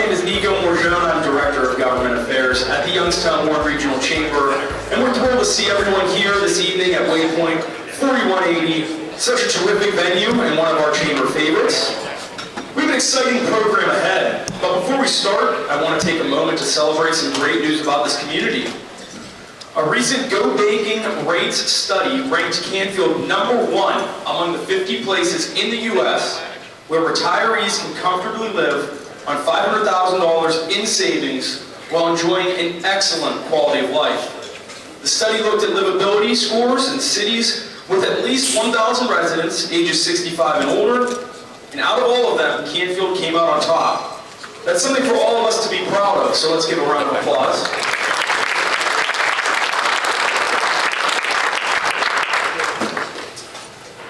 name is Nico Morgione. I'm Director of Government Affairs at the Youngstown Warren Regional Chamber, and we're thrilled to see everyone here this evening at Waypoint 4180. Such a terrific venue and one of our chamber favorites. We have an exciting program ahead, but before we start, I want to take a moment to celebrate some great news about this community. A recent Go Baking Rates study ranked Canfield #1 among the 50 places in the U.S. where retirees can comfortably live on $500,000 in savings while enjoying an excellent quality of life. The study looked at livability scores in cities with at least 1,000 residents ages 65 and older, and out of all of them, Canfield came out on top. That's something for all of us to be proud of, so let's give a round of applause.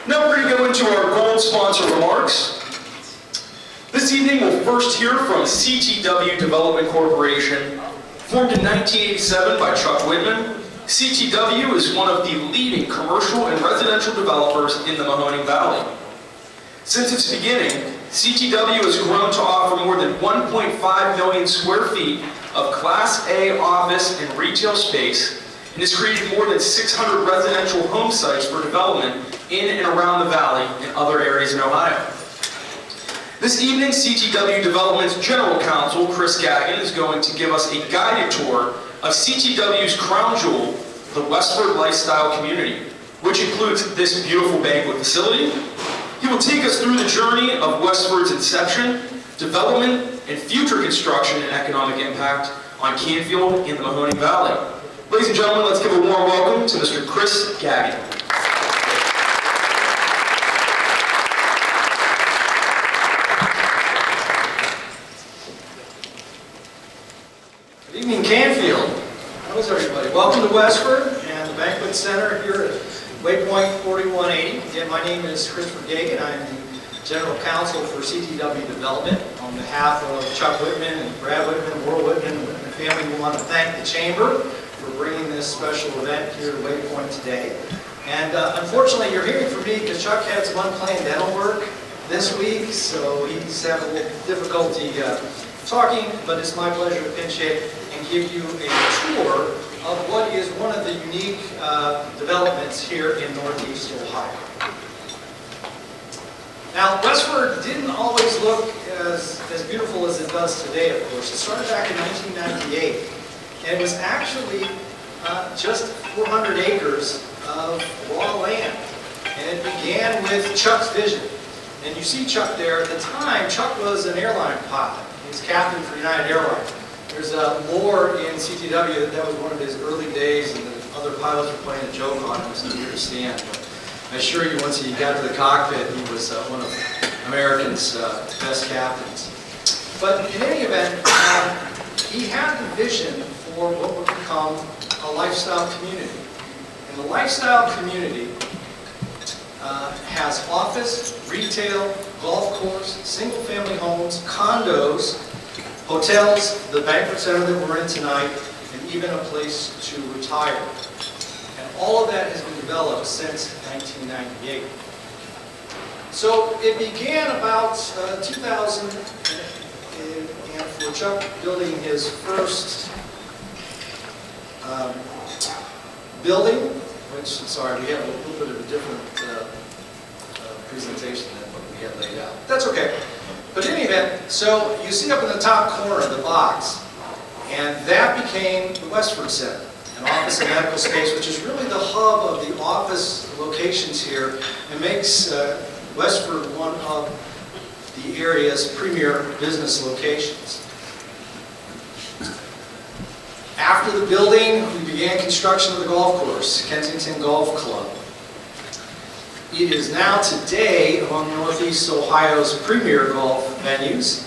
Now we're going to go into our gold sponsor remarks. This evening we'll first hear from CTW Development Corporation, formed in 1987 by Chuck Whitman. CTW is one of the leading commercial and residential developers in the Mahoning Valley. Since its beginning, CTW has grown to offer more than 1.5 million square feet of Class A office and retail space, and has created more than 600 residential home sites for development in and around the valley and other areas in Ohio. This evening, CTW Development's General Counsel, Chris Gagnon, is going to give us a guided tour of CTW's crown jewel, the Westford Lifestyle Community, which includes this beautiful banquet facility. He will take us through the journey of Westford's inception, development, and future construction and economic impact on Canfield in the Mahoning Valley. Ladies and gentlemen, let's give a warm welcome to Mr. Chris Gagnon. Good evening, Canfield. How's everybody? Welcome to Westford and the Banquet Center here at Waypoint 4180. Again, my name is Christopher Gagan. I'm the General Counsel for CTW Development. On behalf of Chuck Whitman and Brad Whitman, Will Whitman, and the Whitman family, we want to thank the Chamber for bringing this special event here to Waypoint today. And unfortunately, you're hearing from me because Chuck had some unplanned dental work this week, so he's having a little difficulty talking, but it's my pleasure to pinch hit and give you a tour of what is one of the unique developments here in Northeast Ohio. Now, Westford didn't always look as beautiful as it does today, of course. It started back in 1998, and it was actually just 400 acres of raw land. And it began with Chuck's vision. And you see Chuck there. At the time, Chuck was an airline pilot. He was captain for United Airlines. There's lore in CTW that was one of his early days, and the other pilots were playing a joke on him, so he didn't understand. But I assure you, once he got to the cockpit, he was one of America's best captains. But in any event, he had the vision for what would become a lifestyle community. And the lifestyle community has office, retail, golf course, single-family homes, condos, hotels, the banquet center that we're in tonight, and even a place to retire. And all of that has been developed since 1998. So it began about 2000, and for Chuck building his first building, which, sorry, we have a little bit of a different presentation than what we had laid out. That's okay. But in any event, so you see up in the top corner of the box, and that became the Westford Center, an office and medical space, which is really the hub of the office locations here, and makes Westford one of the area's premier business locations. After the building, we began construction of the golf course, Kensington Golf Club. It is now today among Northeast Ohio's premier golf venues,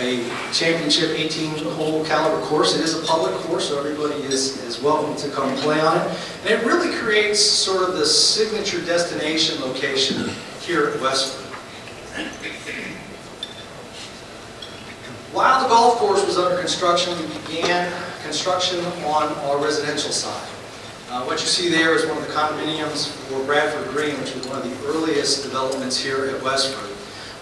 a championship 18-hole caliber course. It is a public course, so everybody is welcome to come play on it. And it really creates sort of the signature destination location here at Westford. While the golf course was under construction, we began construction on our residential side. What you see there is one of the condominiums for Bradford Green, which was one of the earliest developments here at Westford.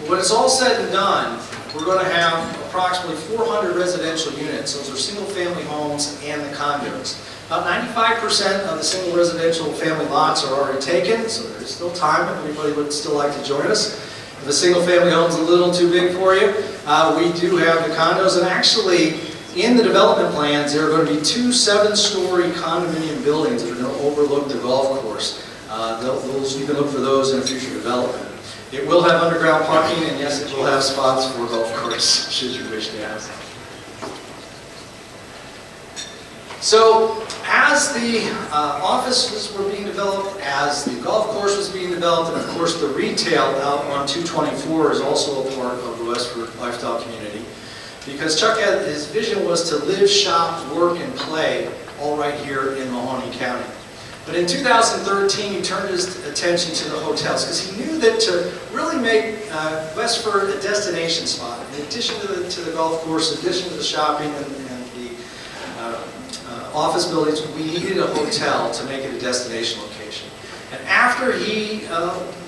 When it's all said and done, we're going to have approximately 400 residential units. Those are single-family homes and the condos. About 95% of the single residential family lots are already taken, so there's still time if anybody would still like to join us. If a single-family home is a little too big for you, we do have the condos, and actually, in the development plans, there are going to be 2 7-story condominium buildings that are going to overlook the golf course. You can look for those in a future development. It will have underground parking, and yes, it will have spots for golf course, should you wish to have. So, as the offices were being developed, as the golf course was being developed, and of course the retail out on 224 is also a part of the Westford lifestyle community, because Chuck his vision was to live, shop, work, and play all right here in Mahoning County. But in 2013, he turned his attention to the hotels because he knew that to really make Westford a destination spot, in addition to the golf course, in addition to the shopping and the office buildings, we needed a hotel to make it a destination location. And after he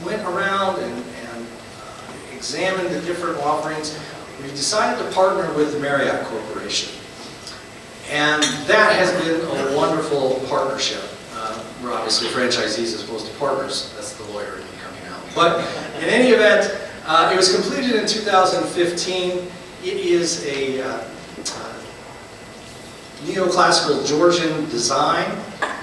went around and examined the different offerings, we decided to partner with the Marriott Corporation. And that has been a wonderful partnership. We're obviously franchisees as opposed to partners. That's the lawyer in me coming out. But in any event, it was completed in 2015. It is a neoclassical Georgian design,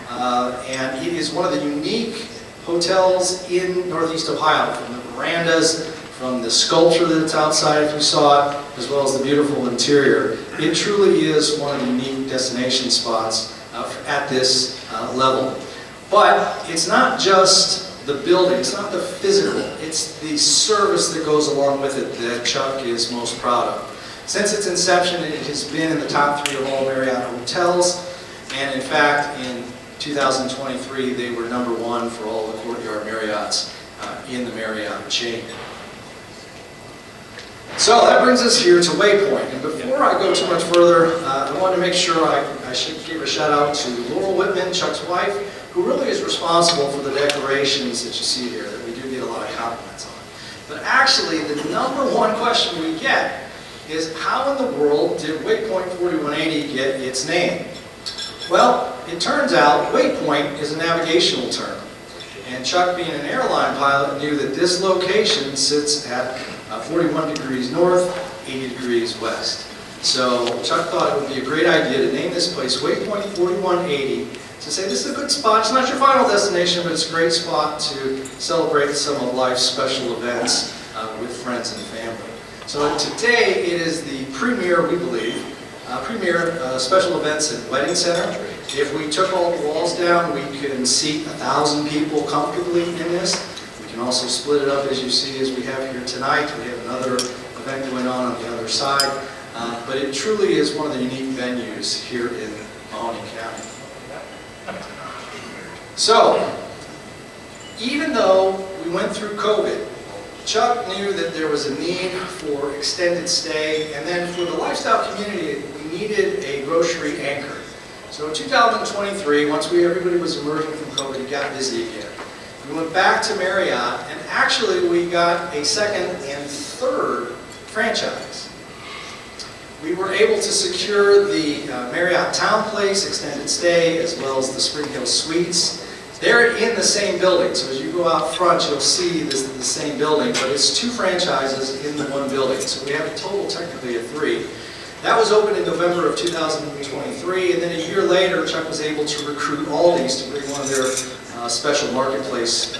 and it is one of the unique hotels in Northeast Ohio, from the verandas, from the sculpture that's outside if you saw it, as well as the beautiful interior. It truly is one of the unique destination spots at this level. But it's not just the building, it's not the physical, it's the service that goes along with it that Chuck is most proud of. Since its inception, it has been in the top 3 of all Marriott hotels, and in fact, in 2023, they were #1 for all the Courtyard Marriotts in the Marriott chain. So that brings us here to Waypoint. And before I go too much further, I wanted to make sure I should give a shout out to Laurel Whitman, Chuck's wife, who really is responsible for the decorations that you see here, that we do get a lot of compliments on. But actually, the #1 question we get is, how in the world did Waypoint 4180 get its name? Well, it turns out Waypoint is a navigational term. And Chuck, being an airline pilot, knew that this location sits at 41 degrees north, 80 degrees west. So Chuck thought it would be a great idea to name this place Waypoint 4180, to say this is a good spot. It's not your final destination, but it's a great spot to celebrate some of life's special events with friends and family. So today it is the premier, we believe, premier special events and wedding center. If we took all the walls down, we could seat 1,000 people comfortably in this. We can also split it up, as you see, as we have here tonight. We have another event going on the other side. But it truly is one of the unique venues here in Mahoning County. So, even though we went through COVID, Chuck knew that there was a need for extended stay, and then for the lifestyle community, we needed a grocery anchor. So in 2023, once everybody was emerging from COVID, it got busy again. We went back to Marriott, and actually we got a second and third franchise. We were able to secure the Marriott Town Place extended stay, as well as the Spring Hill Suites. They're in the same building, so as you go out front, you'll see this is the same building, but it's 2 franchises in the 1 building. So we have a total, technically, of 3. That was opened in November of 2023, and then a year later, Chuck was able to recruit Aldi's to bring one of their special marketplace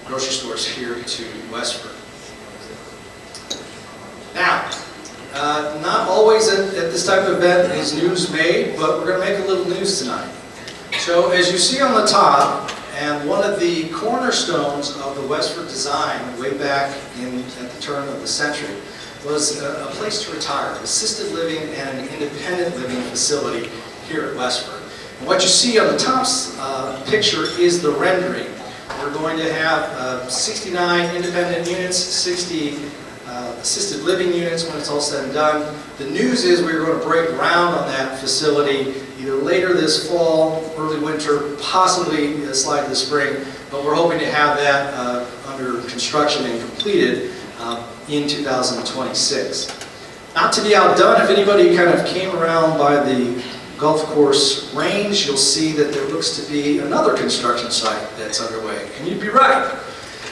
grocery stores here to Westford. Now, not always at this type of event is news made, but we're going to make a little news tonight. So as you see on the top, and one of the cornerstones of the Westford design way back at the turn of the century was a place to retire, assisted living and an independent living facility here at Westford. And what you see on the top picture is the rendering. We're going to have 69 independent units, 60 assisted living units when it's all said and done. The news is we're going to break ground on that facility either later this fall, early winter, possibly slide this spring, but we're hoping to have that under construction and completed in 2026. Not to be outdone, if anybody kind of came around by the golf course range, you'll see that there looks to be another construction site that's underway, and you'd be right.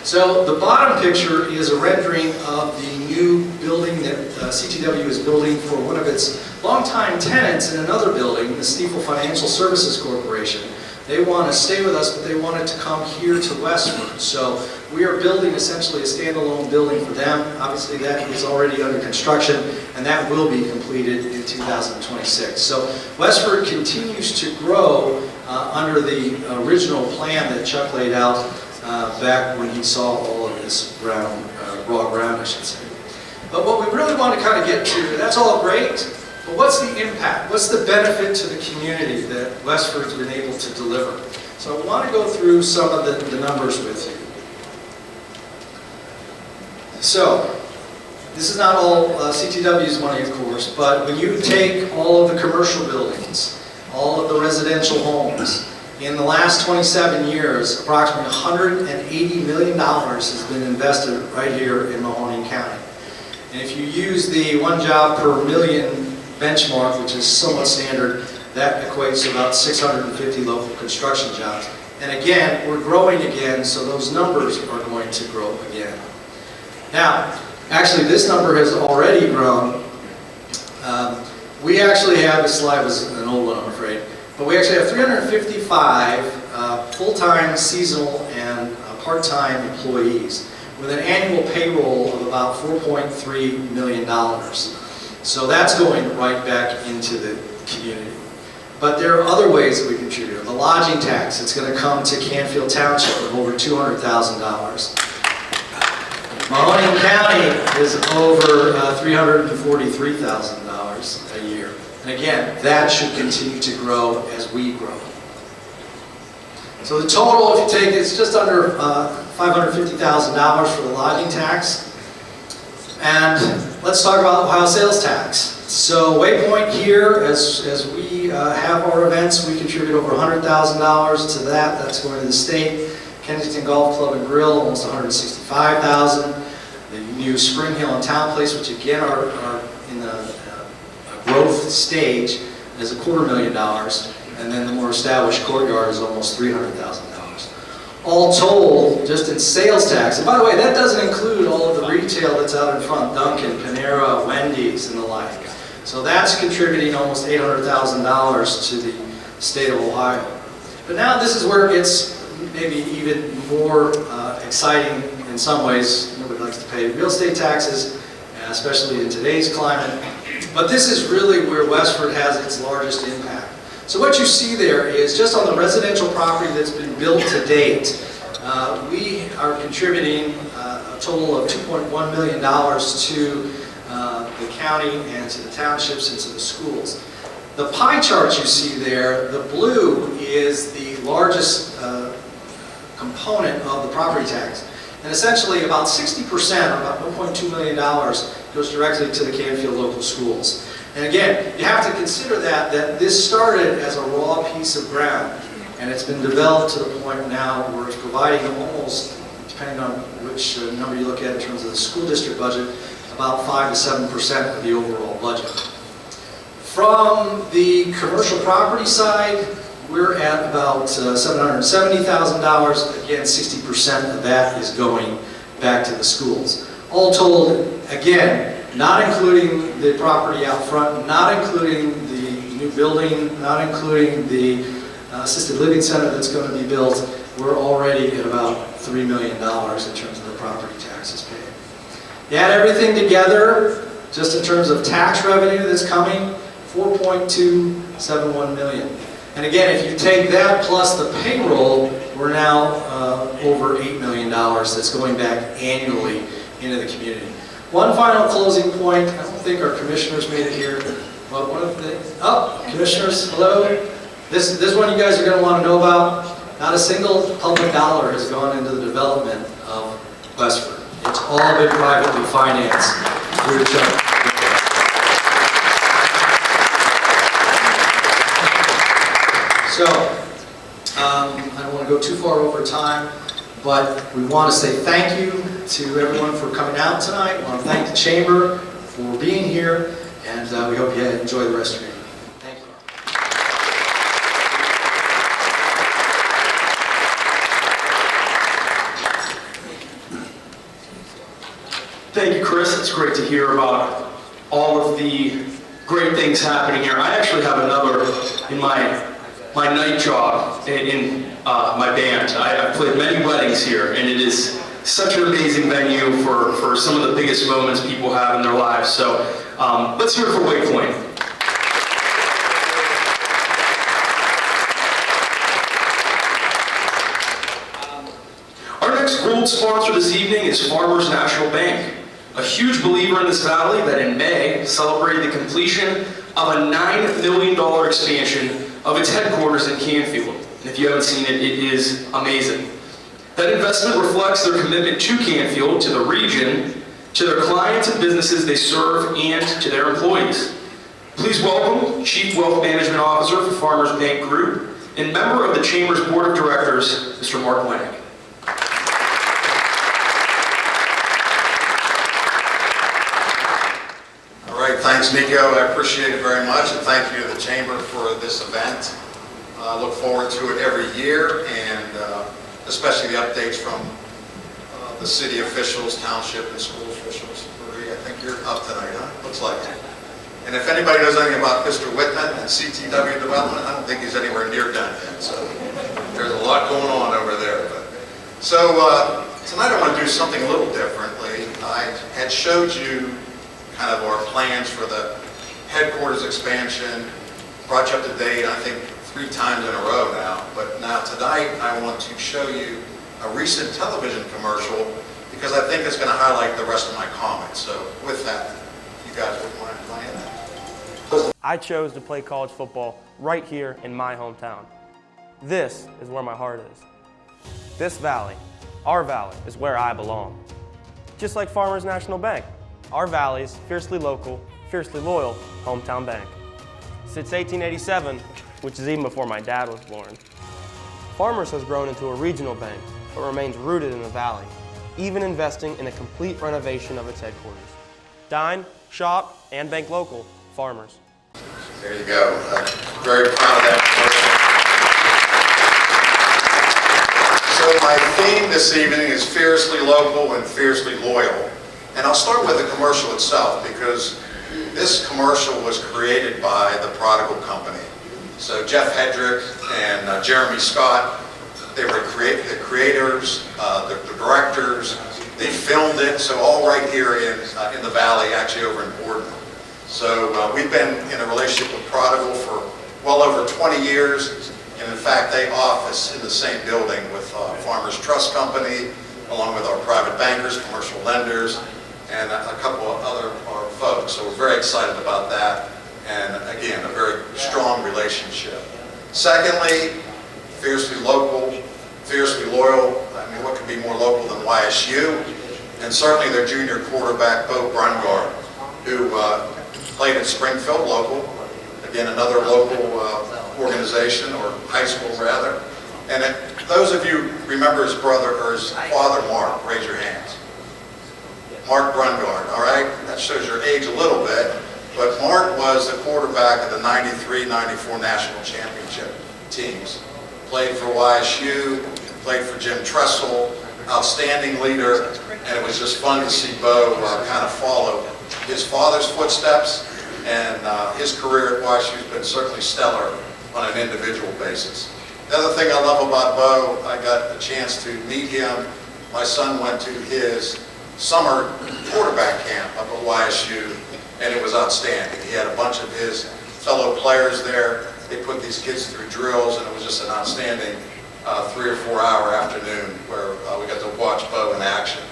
So the bottom picture is a rendering of the new building that CTW is building for one of its longtime tenants in another building, the Stifel Financial Services Corporation. They want to stay with us, but they wanted to come here to Westford. So we are building essentially a standalone building for them. Obviously that is already under construction, and that will be completed in 2026. So Westford continues to grow under the original plan that Chuck laid out back when he saw all of this ground, raw ground, I should say. But what we really want to kind of get to, that's all great, but what's the impact? What's the benefit to the community that Westford's been able to deliver? So I want to go through some of the numbers with you. So, this is not all CTW's money, of course, but when you take all of the commercial buildings, all of the residential homes, in the last 27 years, approximately $180 million has been invested right here in Mahoning County. And if you use the 1 job per million benchmark, which is somewhat standard, that equates to about 650 local construction jobs. And again, we're growing again, so those numbers are going to grow again. Now, actually this number has already grown. We actually have, this slide was an old one I'm afraid, but we actually have 355 full-time, seasonal, and part-time employees with an annual payroll of about $4.3 million. So that's going right back into the community. But there are other ways that we contribute. The lodging tax, it's going to come to Canfield Township of over $200,000. Mahoning County is over $343,000 a year. And again, that should continue to grow as we grow. So the total, if you take, it's just under $550,000 for the lodging tax. And let's talk about Ohio sales tax. So Waypoint here, as we have our events, we contribute over $100,000 to that. That's going to the state. Kensington Golf Club and Grill, almost $165,000. The new Spring Hill and Town Place, which again are in the growth stage, is $250,000. And then the more established Courtyard is almost $300,000. All told, just in sales tax, and by the way, that doesn't include all of the retail that's out in front, Dunkin', Panera, Wendy's, and the like. So that's contributing almost $800,000 to the state of Ohio. But now this is where it gets maybe even more exciting in some ways. Nobody likes to pay real estate taxes, especially in today's climate. But this is really where Westford has its largest impact. So what you see there is just on the residential property that's been built to date, we are contributing a total of $2.1 million to the county and to the townships and to the schools. The pie chart you see there, the blue is the largest component of the property tax. And essentially about 60%, or about $1.2 million, goes directly to the Canfield local schools. And again, you have to consider that this started as a raw piece of ground, and it's been developed to the point now where it's providing almost, depending on which number you look at in terms of the school district budget, about 5 to 7% of the overall budget. From the commercial property side, we're at about $770,000. Again, 60% of that is going back to the schools. All told, again, not including the property out front, not including the new building, not including the assisted living center that's going to be built, we're already at about $3 million in terms of the property taxes paid. You add everything together, just in terms of tax revenue that's coming, $4.271 million. And again, if you take that plus the payroll, we're now over $8 million that's going back annually into the community. One final closing point. I don't think our commissioners made it here, but one of the commissioners, hello. This one you guys are going to want to know about. Not a single public dollar has gone into the development of Westford. It's all been privately financed through each other. So, I don't want to go too far over time, but we want to say thank you to everyone for coming out tonight. I want to thank the Chamber for being here, and we hope you enjoy the rest of your evening. Thank you. Thank you, Chris. It's great to hear about all of the great things happening here. I actually have another in my night job in my band. I've played many weddings here, and it is such an amazing venue for some of the biggest moments people have in their lives. So let's hear it for Waypoint. Our next gold sponsor this evening is Farmers National Bank, a huge believer in this valley that in May celebrated the completion of a $9 million expansion of its headquarters in Canfield. And if you haven't seen it, it is amazing. That investment reflects their commitment to Canfield, to the region, to their clients and businesses they serve, and to their employees. Please welcome Chief Wealth Management Officer for Farmers Bank Group and member of the Chamber's Board of Directors, Mr. Mark Lennick. Thanks, Nico. I appreciate it very much, and thank you to the Chamber for this event. I look forward to it every year, and especially the updates from the city officials, township, and school officials. Marie, I think you're up tonight, huh? Looks like it. And if anybody knows anything about Mr. Whitman and CTW development, I don't think he's anywhere near done yet. So there's a lot going on over there. So tonight I want to do something a little differently. I had showed you kind of our plans for the headquarters expansion, brought you up to date, I think 3 times in a row now. But now tonight I want to show you a recent television commercial because I think it's going to highlight the rest of my comments. So with that, you guys would mind playing that? I chose to play college football right here in my hometown. This is where my heart is. This valley, our valley, is where I belong. Just like Farmers National Bank, our valley's fiercely local, fiercely loyal hometown bank. Since 1887, which is even before my dad was born, Farmers has grown into a regional bank, but remains rooted in the valley, even investing in a complete renovation of its headquarters. Dine, shop, and bank local, Farmers. There you go. Very proud of that commercial. So my theme this evening is fiercely local and fiercely loyal. And I'll start with the commercial itself because this commercial was created by the Prodigal Company. So Jeff Hedrick and Jeremy Scott, they were the creators, the directors, they filmed it, so all right here in the valley, actually over in Borden. So we've been in a relationship with Prodigal for well over 20 years, and in fact they office in the same building with Farmers Trust Company, along with our private bankers, commercial lenders, and a couple of other folks. So we're very excited about that. And again, a very strong relationship. Secondly, fiercely local, fiercely loyal. I mean, what could be more local than YSU? And certainly their junior quarterback, Bo Brungard, who played at Springfield local. Again, another local organization, or high school rather. And those of you remember his brother, or his father, Mark, raise your hands. Mark Brungard, all right? That shows your age a little bit, but Mark was the quarterback of the 93-94 national championship teams. Played for YSU, played for Jim Tressel, outstanding leader, and it was just fun to see Bo kind of follow his father's footsteps, and his career at YSU has been certainly stellar on an individual basis. The other thing I love about Bo, I got a chance to meet him. My son went to his summer quarterback camp up at YSU, and it was outstanding. He had a bunch of his fellow players there. They put these kids through drills, and it was just an outstanding 3 or 4 hour afternoon where we got to watch Bo in action.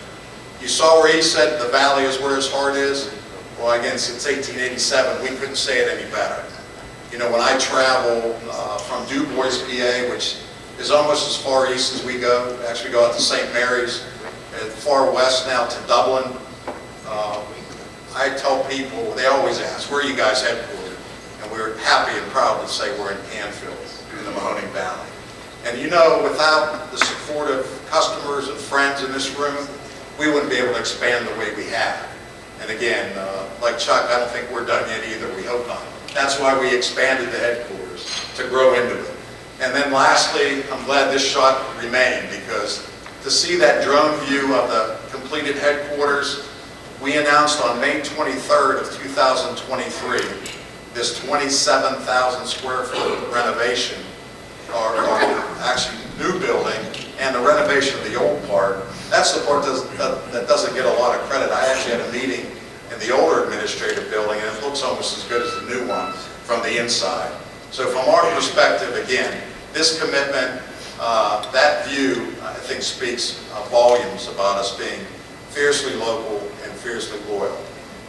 You saw where he said the valley is where his heart is. Well, again, since 1887, we couldn't say it any better. You know, when I travel from Du Bois, PA, which is almost as far east as we go, actually go out to St. Mary's, and far west now to Dublin, I tell people, they always ask, where are you guys headquartered? And we're happy and proud to say we're in Canfield, in the Mahoning Valley. And you know, without the support of customers and friends in this room, we wouldn't be able to expand the way we have. And again, like Chuck, I don't think we're done yet either. We hope not. That's why we expanded the headquarters, to grow into it. And then lastly, I'm glad this shot remained, because to see that drone view of the completed headquarters, we announced on May 23rd of 2023 this 27,000 square foot renovation, or actually new building, and the renovation of the old part. That's the part that doesn't get a lot of credit. I actually had a meeting in the older administrative building, and it looks almost as good as the new one from the inside. So from our perspective, again, this commitment, that view, I think, speaks volumes about us being fiercely local and fiercely loyal.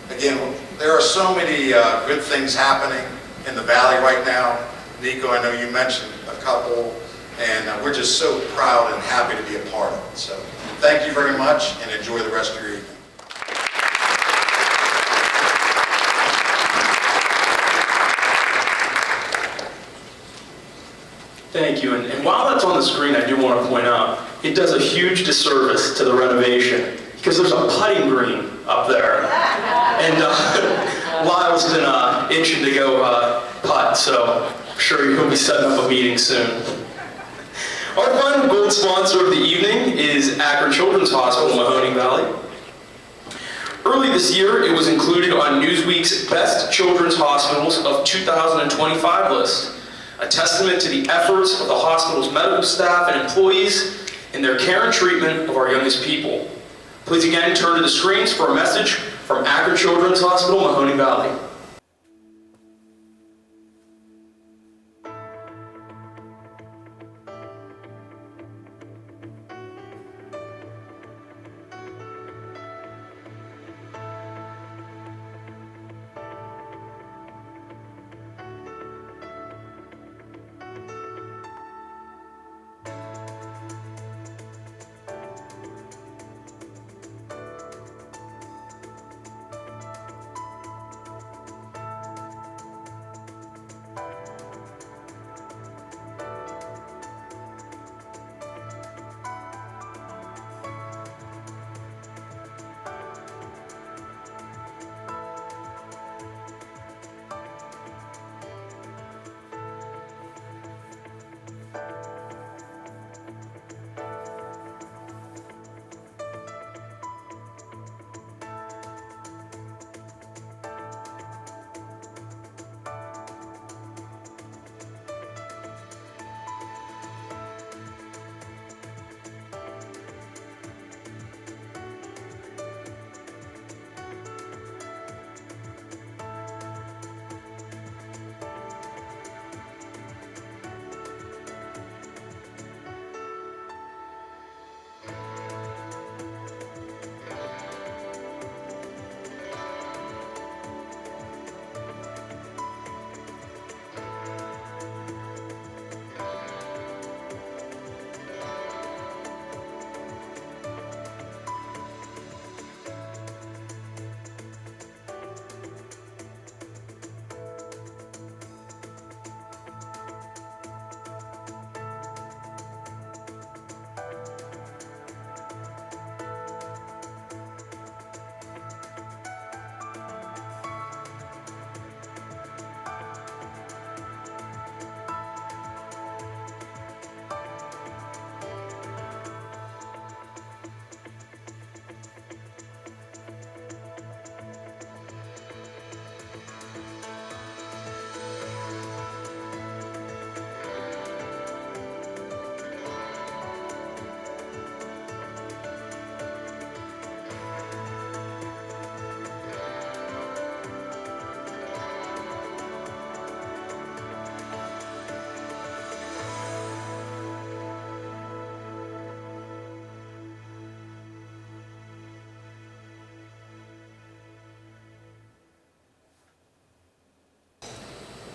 Again, there are so many good things happening in the Valley right now. Nico, I know you mentioned a couple, and we're just so proud and happy to be a part of it. So thank you very much, and enjoy the rest of your evening. Thank you, and while that's on the screen, I do want to point out, it does a huge disservice to the renovation, because there's a putting green up there. And Lyle's been itching to go putt, so I'm sure you'll be setting up a meeting soon. Our final gold sponsor of the evening is Akron Children's Hospital, Mahoning Valley. Early this year, it was included on Newsweek's Best Children's Hospitals of 2025 list, a testament to the efforts of the hospital's medical staff and employees in their care and treatment of our youngest people. Please again turn to the screens for a message from Akron Children's Hospital, Mahoning Valley.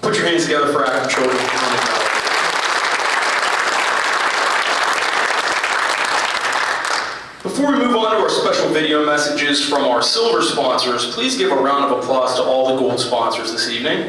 Put your hands together for Akron Children. Before we move on to our special video messages from our silver sponsors, please give a round of applause to all the gold sponsors this evening.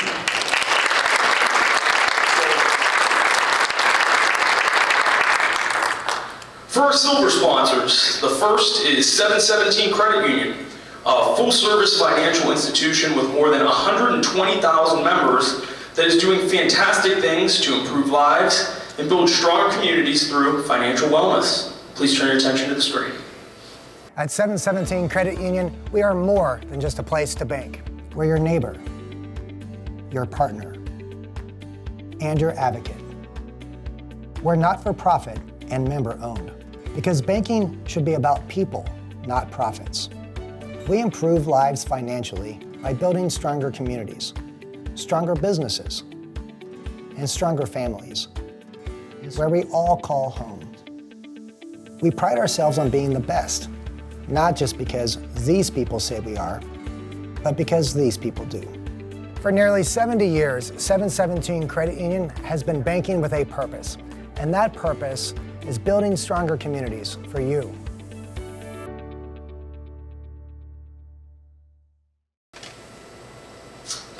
For our silver sponsors, the first is 717 Credit Union, a full-service financial institution with more than 120,000 members that is doing fantastic things to improve lives and build stronger communities through financial wellness. Please turn your attention to the screen. At 717 Credit Union, we are more than just a place to bank. We're your neighbor, your partner, and your advocate. We're not-for-profit and member-owned, because banking should be about people, not profits. We improve lives financially by building stronger communities, stronger businesses, and stronger families, where we all call home. We pride ourselves on being the best, not just because these people say we are, but because these people do. For nearly 70 years, 717 Credit Union has been banking with a purpose, and that purpose is building stronger communities for you.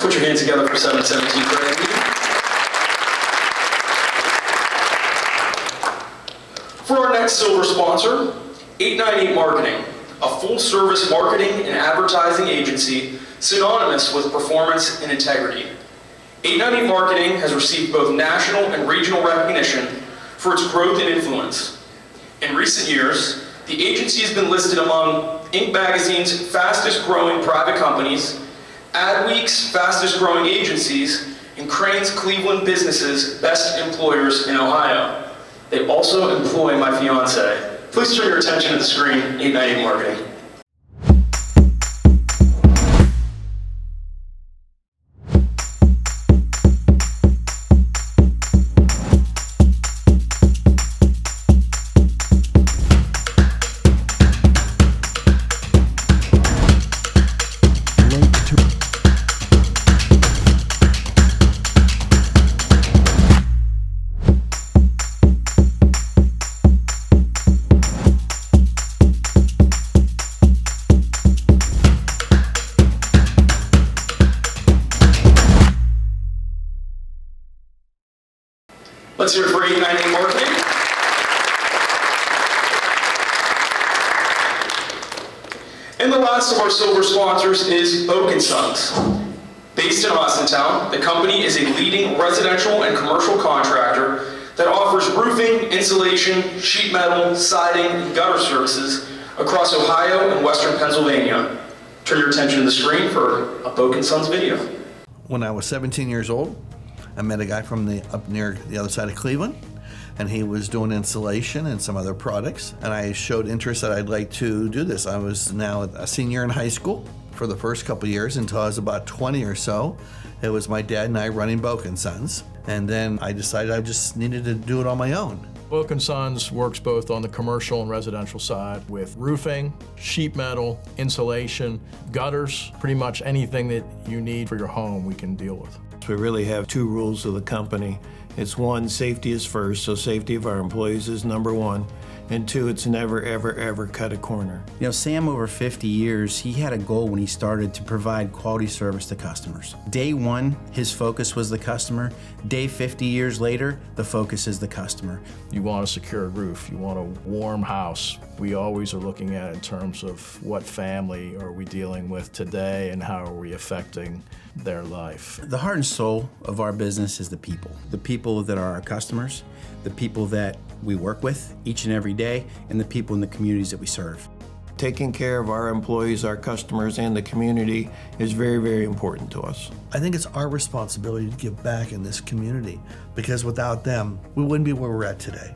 Put your hands together for 717 Credit Union. For our next silver sponsor, 898 Marketing, a full-service marketing and advertising agency synonymous with performance and integrity. 898 Marketing has received both national and regional recognition for its growth and influence. In recent years, the agency has been listed among Inc. magazine's fastest-growing private companies, Adweek's fastest-growing agencies, and Crain's Cleveland Business's best employers in Ohio. They also employ my fiance. Please turn your attention to the screen, 898 Marketing. Let's hear it for 898 Marketing. And the last of our silver sponsors is Oak & Sons. Based in Austintown, the company is a leading residential and commercial contractor that offers roofing, insulation, sheet metal, siding, and gutter services across Ohio and Western Pennsylvania. Turn your attention to the screen for a Oak & Sons video. When I was 17 years old, I met a guy from up near the other side of Cleveland, and he was doing insulation and some other products, and I showed interest that I'd like to do this. I was now a senior in high school for the first couple of years until I was about 20 or so. It was my dad and I running Oak & Sons, and then I decided I just needed to do it on my own. Oak & Sons works both on the commercial and residential side with roofing, sheet metal, insulation, gutters, pretty much anything that you need for your home we can deal with. We really have two rules of the company. It's one, safety is first, so safety of our employees is number one. And two, it's never, ever, ever cut a corner. You know, Sam, over 50 years, he had a goal when he started to provide quality service to customers. Day one, his focus was the customer. Day 50 years later, the focus is the customer. You want a secure roof, you want a warm house. We always are looking at it in terms of what family are we dealing with today and how are we affecting their life. The heart and soul of our business is the people that are our customers, the people that we work with each and every day, and the people in the communities that we serve. Taking care of our employees, our customers, and the community is very, very important to us. I think it's our responsibility to give back in this community, because without them, we wouldn't be where we're at today.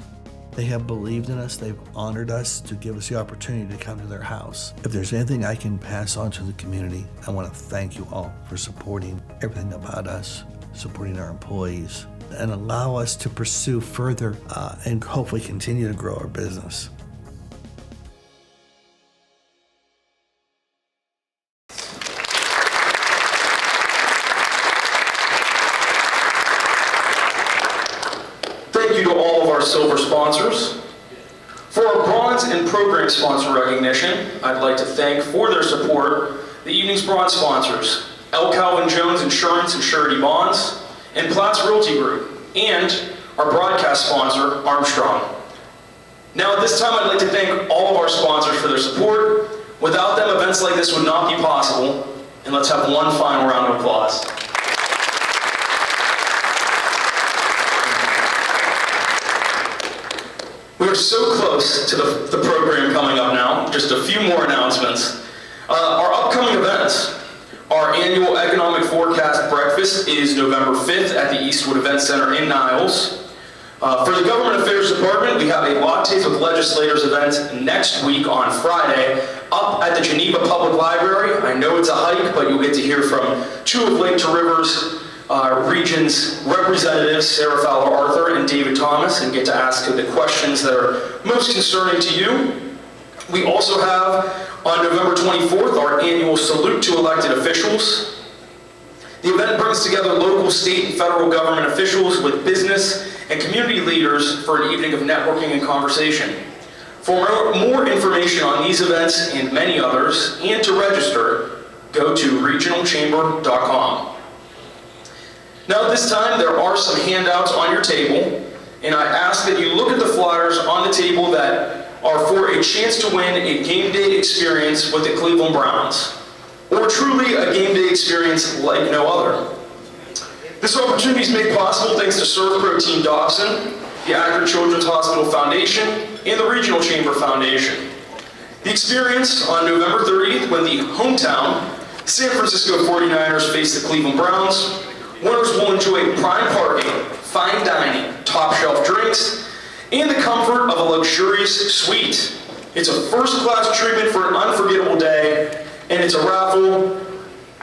They have believed in us, they've honored us to give us the opportunity to come to their house. If there's anything I can pass on to the community, I want to thank you all for supporting everything about us, supporting our employees, and allow us to pursue further and hopefully continue to grow our business. Thank you to all of our silver sponsors. For our bronze and program sponsor recognition, I'd like to thank for their support the evening's bronze sponsors, L. Calvin Jones Insurance and Surety Bonds, and Platts Realty Group, and our broadcast sponsor, Armstrong. Now at this time, I'd like to thank all of our sponsors for their support. Without them, events like this would not be possible. And let's have one final round of applause. We are so close to the program coming up now. Just a few more announcements. Our upcoming events. Our annual Economic Forecast Breakfast is November 5th at the Eastwood Event Center in Niles. For the Government Affairs Department, we have a Lattes with Legislators event next week on Friday up at the Geneva Public Library. I know it's a hike, but you'll get to hear from two of Lake to Rivers region's representatives, Sarah Fowler Arthur and David Thomas, and get to ask the questions that are most concerning to you. We also have on November 24th our annual Salute to Elected Officials. The event brings together local, state, and federal government officials with business and community leaders for an evening of networking and conversation. For more information on these events and many others, and to register, go to regionalchamber.com. Now at this time, there are some handouts on your table, and I ask that you look at the flyers on the table that are for a chance to win a game day experience with the Cleveland Browns, or truly a game day experience like no other. This opportunity is made possible thanks to Serve Protein Dobson, the Akron Children's Hospital Foundation, and the Regional Chamber Foundation. The experience on November 30th, when the hometown San Francisco 49ers face the Cleveland Browns, winners will enjoy prime parking, fine dining, top shelf drinks, and the comfort of a luxurious suite. It's a first-class treatment for an unforgettable day, and it's a raffle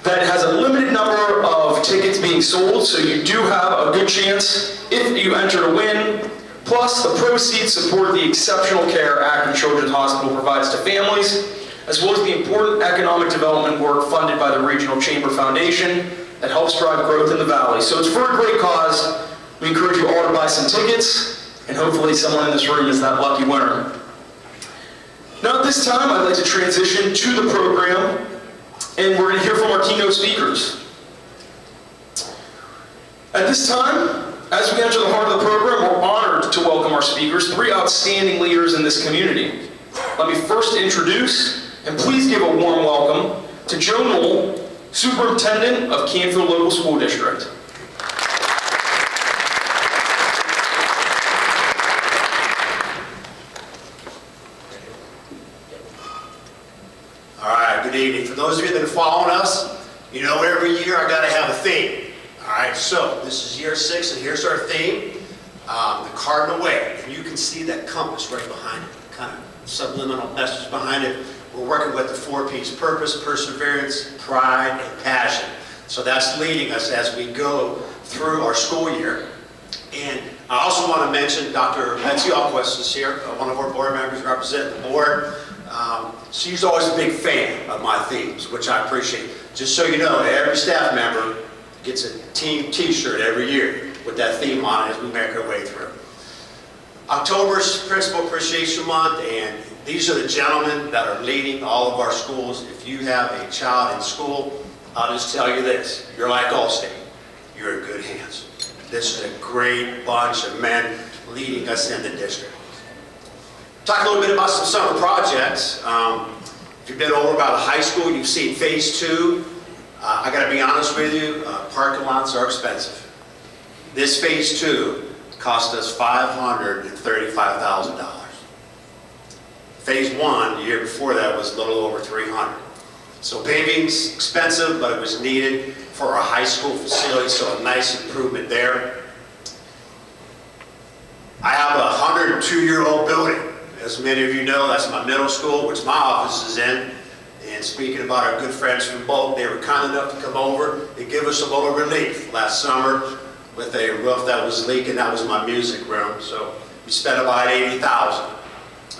that has a limited number of tickets being sold, so you do have a good chance if you enter to win. Plus, the proceeds support the exceptional care Akron Children's Hospital provides to families, as well as the important economic development work funded by the Regional Chamber Foundation that helps drive growth in the Valley. So it's for a great cause. We encourage you all to buy some tickets, and hopefully someone in this room is that lucky winner. Now at this time, I'd like to transition to the program, and we're going to hear from our keynote speakers. At this time, as we enter the heart of the program, we're honored to welcome our speakers, three outstanding leaders in this community. Let me first introduce, and please give a warm welcome, to Joe Knoll, Superintendent of Canfield Local School District. All right, good evening. For those of you that are following us, you know every year I got to have a theme. All right, so this is year 6, and here's our theme, the Cardinal Way. And you can see that compass right behind it, kind of subliminal message behind it. We're working with the 4 P's: purpose, perseverance, pride, and passion. So that's leading us as we go through our school year. And I also want to mention Dr. Betsy Alquist is here, one of our board members representing the board. She's always a big fan of my themes, which I appreciate. Just so you know, every staff member gets a team t-shirt every year with that theme on it as we make our way through. October's Principal Appreciation Month, and these are the gentlemen that are leading all of our schools. If you have a child in school, I'll just tell you this, you're like Allstate, you're in good hands. This is a great bunch of men leading us in the district. Talk a little bit about some summer projects. If you've been over by the high school, you've seen phase 2. I got to be honest with you, parking lots are expensive. This phase 2 cost us $535,000. Phase 1, the year before that, was a little over $300,000. So paving's expensive, but it was needed for our high school facility, so a nice improvement there. I have a 102-year-old building. As many of you know, that's my middle school, which my office is in. And speaking about our good friends from Bolton, they were kind enough to come over and give us a little relief last summer with a roof that was leaking. That was my music room. So we spent about $80,000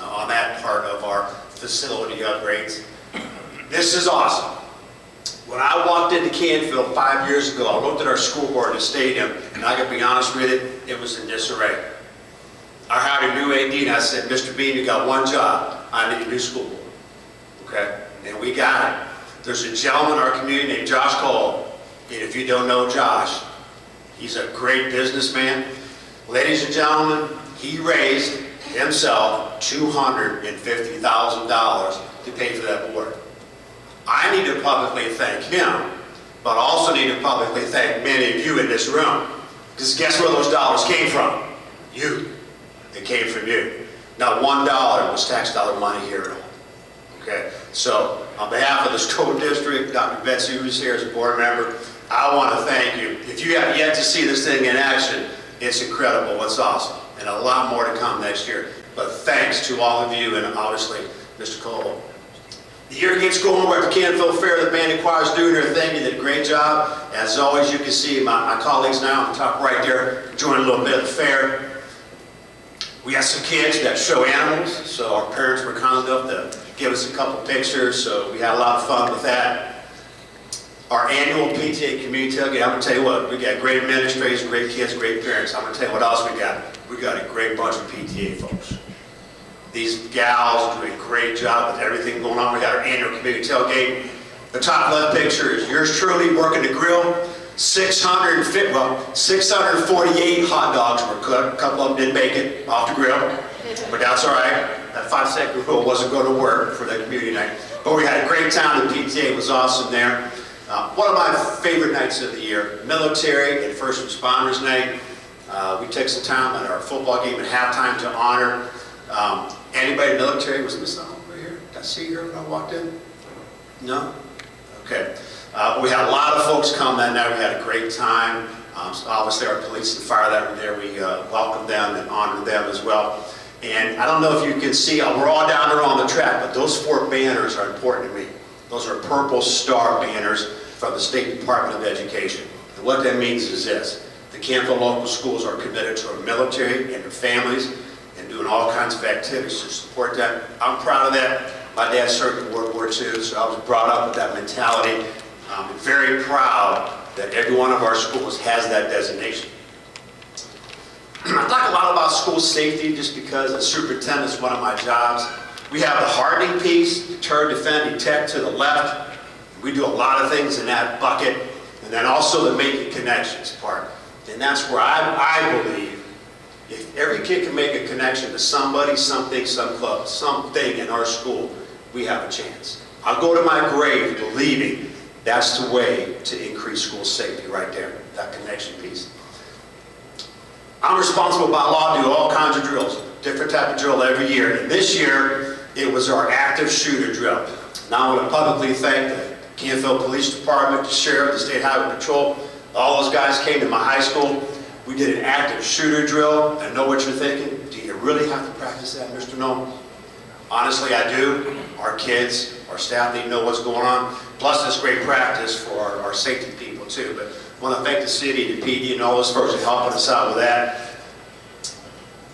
on that part of our facility upgrades. This is awesome. When I walked into Canfield 5 years ago, I looked at our school board in the stadium, and I gotta be honest with you, it was in disarray. I hired a new AD, and I said, Mr. Bean, you got one job. I need a new school board. Okay? And we got it. There's a gentleman in our community named Josh Cole, and if you don't know Josh, he's a great businessman. Ladies and gentlemen, he raised himself $250,000 to pay for that board. I need to publicly thank him, but also need to publicly thank many of you in this room. Because guess where those dollars came from? You. They came from you. Not $1 was tax dollar money here at all. Okay? So, on behalf of the school district, Dr. Betsy, who's here as a board member, I want to thank you. If you have yet to see this thing in action, it's incredible. It's awesome. And a lot more to come next year. But thanks to all of you, and obviously, Mr. Cole. The year gets going. We're at the Canfield Fair. The band and choir's doing their thing. You did a great job. As always, you can see my colleagues now on the top right there enjoying a little bit of the fair. We got some kids that show animals, so our parents were kind enough to give us a couple pictures, so we had a lot of fun with that. Our annual PTA community tailgate, I'm going to tell you what, we got great administrators, great kids, great parents. I'm going to tell you what else we got. We got a great bunch of PTA folks. These gals do a great job with everything going on. We got our annual community tailgate. The top left picture is yours truly working the grill. 648 hot dogs were cooked. A couple of them didn't make it off the grill, but that's all right. That 5-second rule wasn't going to work for that community night. But we had a great time. The PTA was awesome there. One of my favorite nights of the year, military and first responders night. We took some time at our football game at halftime to honor anybody in the military. Was Miss over here? Did I see her when I walked in? No? Okay. We had a lot of folks come that night. We had a great time. So obviously our police and fire that were there, we welcomed them and honored them as well. And I don't know if you can see, we're all down there on the track, but those 4 banners are important to me. Those are purple star banners from the State Department of Education. And what that means is this: the Canfield local schools are committed to our military and their families and doing all kinds of activities to support that. I'm proud of that. My dad served in World War II, so I was brought up with that mentality. I'm very proud that every one of our schools has that designation. I talk a lot about school safety just because as superintendent is one of my jobs. We have the hardening piece, deter, defend, detect to the left. We do a lot of things in that bucket. And then also the making connections part. And that's where I believe if every kid can make a connection to somebody, something, some club, something in our school, we have a chance. I'll go to my grave believing that's the way to increase school safety right there, that connection piece. I'm responsible by law to do all kinds of drills, different type of drill every year. And this year, it was our active shooter drill. Now I want to publicly thank the Canfield Police Department, the Sheriff, the State Highway Patrol. All those guys came to my high school. We did an active shooter drill. I know what you're thinking. Do you really have to practice that, Mr. Nolan? Honestly, I do. Our kids, our staff need to know what's going on. Plus, it's great practice for our safety people, too. But I want to thank the city, the PD, and all those folks for helping us out with that.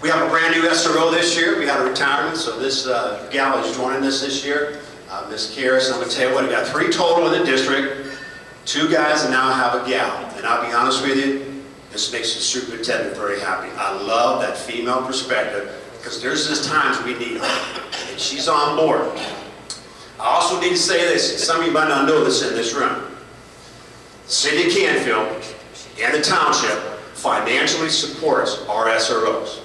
We have a brand new SRO this year. We had a retirement, so this gal is joining us this year, Miss Karis. I'm going to tell you what, we got 3 total in the district, 2 guys, and now I have a gal. And I'll be honest with you, this makes the superintendent very happy. I love that female perspective because there's just times we need her, and she's on board. I also need to say this, and some of you might not know this in this room. The city of Canfield and the township financially supports our SROs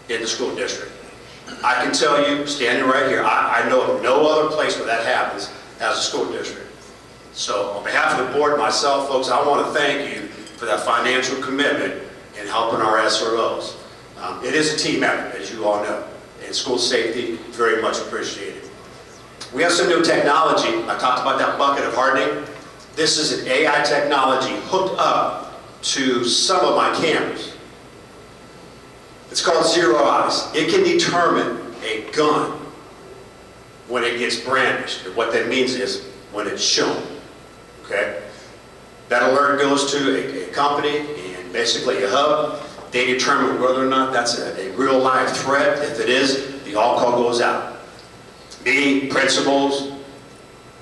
in the school district. I can tell you, standing right here, I know of no other place where that happens as a school district. So on behalf of the board, myself, folks, I want to thank you for that financial commitment in helping our SROs. It is a team effort, as you all know, and school safety, very much appreciated. We have some new technology. I talked about that bucket of hardening. This is an AI technology hooked up to some of my cameras. It's called Zero Eyes. It can determine a gun when it gets brandished. And what that means is when it's shown. Okay? That alert goes to a company and basically a hub. They determine whether or not that's a real live threat. If it is, the all-call goes out. Me, principals,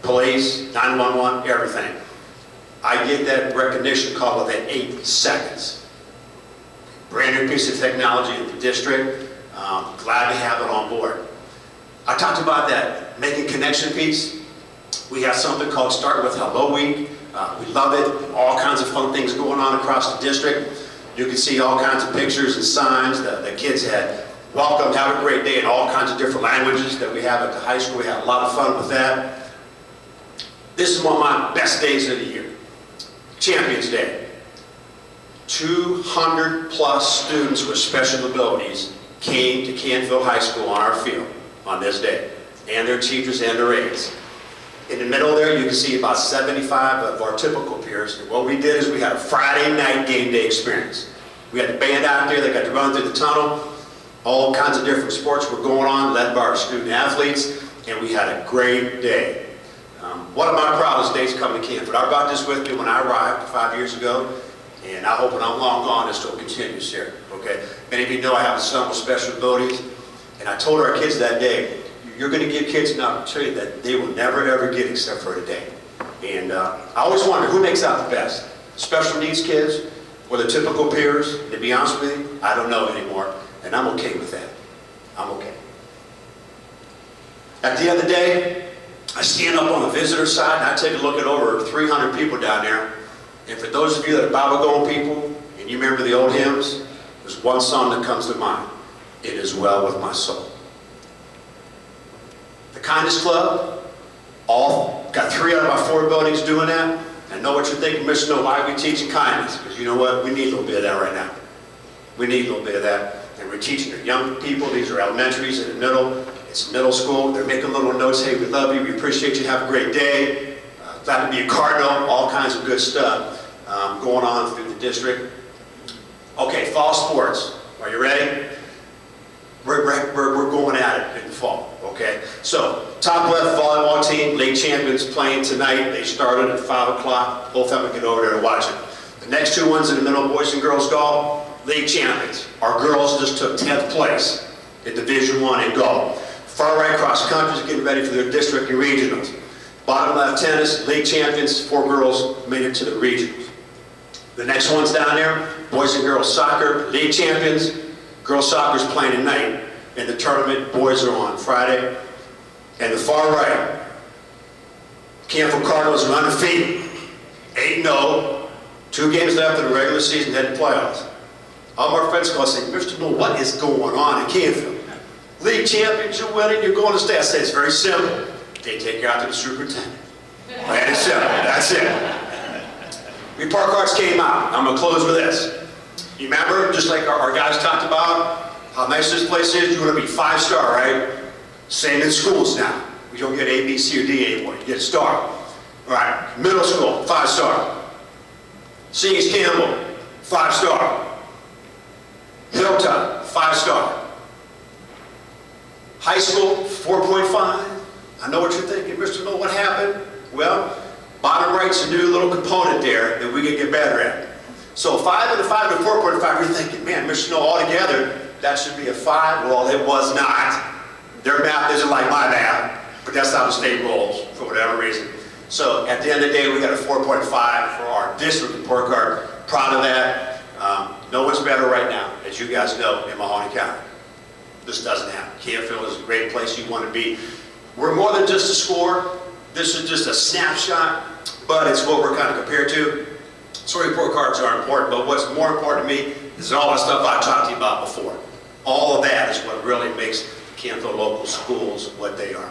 police, 911, everything. I get that recognition call within 8 seconds. Brand new piece of technology in the district. Glad to have it on board. I talked about that making connection piece. We have something called Start With Hello Week. We love it. All kinds of fun things going on across the district. You can see all kinds of pictures and signs. The kids had welcome, have a great day in all kinds of different languages that we have at the high school. We had a lot of fun with that. This is one of my best days of the year. Champions Day. 200 plus students with special abilities came to Canfield High School on our field on this day, and their teachers and their aides. In the middle there, you can see about 75 of our typical peers. And what we did is we had a Friday night game day experience. We had the band out there, they got to run through the tunnel. All kinds of different sports were going on, led by our student athletes, and we had a great day. One of my proudest days coming to Canfield. I brought this with me when I arrived 5 years ago, and I hope when I'm long gone, this still continues here, okay? Many of you know I have a son with special abilities, and I told our kids that day, you're going to give kids an opportunity that they will never ever get except for today. And I always wonder who makes out the best? Special needs kids or the typical peers? To be honest with you, I don't know anymore, and I'm okay with that. I'm okay. At the end of the day, I stand up on the visitor side and I take a look at over 300 people down there. And for those of you that are Bible-going people, and you remember the old hymns, there's one song that comes to mind. It is well with my soul. The Kindness Club, got 3 out of my 4 buildings doing that. I know what you're thinking, Mr. Snow, why are we teaching kindness? Because you know what? We need a little bit of that right now. We need a little bit of that. And we're teaching the young people. These are elementaries in the middle. It's middle school. They're making little notes. Hey, we love you. We appreciate you. Have a great day. Glad to be a Cardinal. All kinds of good stuff going on through the district. Okay, fall sports. Are you ready? We're going at it in the fall, okay? So, top left volleyball team, league champions playing tonight. They started at 5 o'clock. Both of them get over there to watch it. The next 2 ones in the middle, boys and girls golf, league champions. Our girls just took 10th place in Division I in golf. Far right cross country is getting ready for their district and regionals. Bottom left tennis, league champions, 4 girls made it to the regionals. The next one's down there, boys and girls soccer, league champions. Girls soccer's playing tonight. In the tournament, boys are on Friday. And the far right, Canfield Cardinals are undefeated. 8-0, 2 games left in the regular season, headed to playoffs. All my friends go and say, Mr. Bill, what is going on in Canfield? League champions, you're winning, you're going to stay. I say, it's very simple. They take you out to the superintendent. Plain and simple, that's it. Report cards came out. I'm going to close with this. You remember, just like our guys talked about, how nice this place is, you want to be 5-star, right? Same in schools now. We don't get A, B, C, or D anymore. You get a star. All right, middle school, 5-star. Seeings Campbell, 5-star. Hilltop, 5-star. High school, 4.5. I know what you're thinking, Mr. Mill, what happened? Well, bottom right's a new little component there that we can get better at. So 5 and a 5 and a 4.5, you're thinking, man, Mr. Snow, altogether, that should be a 5. Well, it was not. Their math isn't like my math, but that's how the state rolls for whatever reason. So at the end of the day, we got a 4.5 for our district report card. Proud of that. No one's better right now, as you guys know, in Mahoning County. This doesn't happen. Canfield is a great place you want to be. We're more than just a score. This is just a snapshot, but it's what we're kind of compared to. So report cards are important, but what's more important to me is all the stuff I talked to you about before. All of that is what really makes Canfield local schools what they are.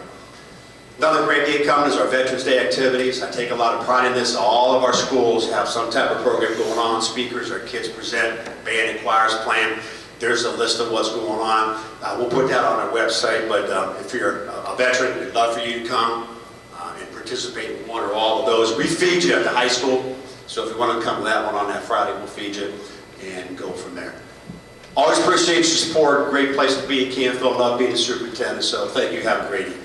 Another great day coming is our Veterans Day activities. I take a lot of pride in this. All of our schools have some type of program going on. Speakers, our kids present, band and choirs playing. There's a list of what's going on. We'll put that on our website, but if you're a veteran, we'd love for you to come and participate in one or all of those. We feed you at the high school, so if you want to come to that one on that Friday, we'll feed you and go from there. Always appreciate your support. Great place to be in Canfield. Love being the superintendent, so thank you. Have a great evening.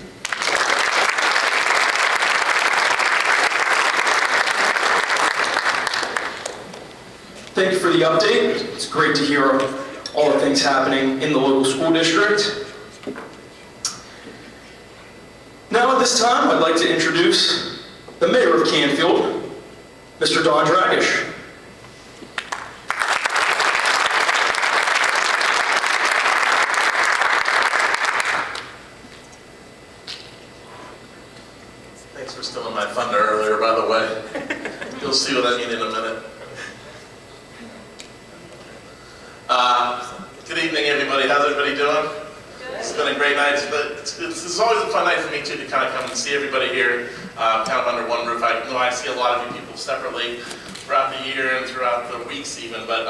Thank you for the update. It's great to hear all the things happening in the local school district. Now at this time, I'd like to introduce the mayor of Canfield, Mr. Don Dragish. Thanks for stealing my thunder earlier, by the way. You'll see what I mean in a minute. Good evening, everybody. How's everybody doing? It's been a great night. It's always a fun night for me, too, to kind of come and see everybody here, kind of under one roof. I know I see a lot of you people separately throughout the year and throughout the weeks even, but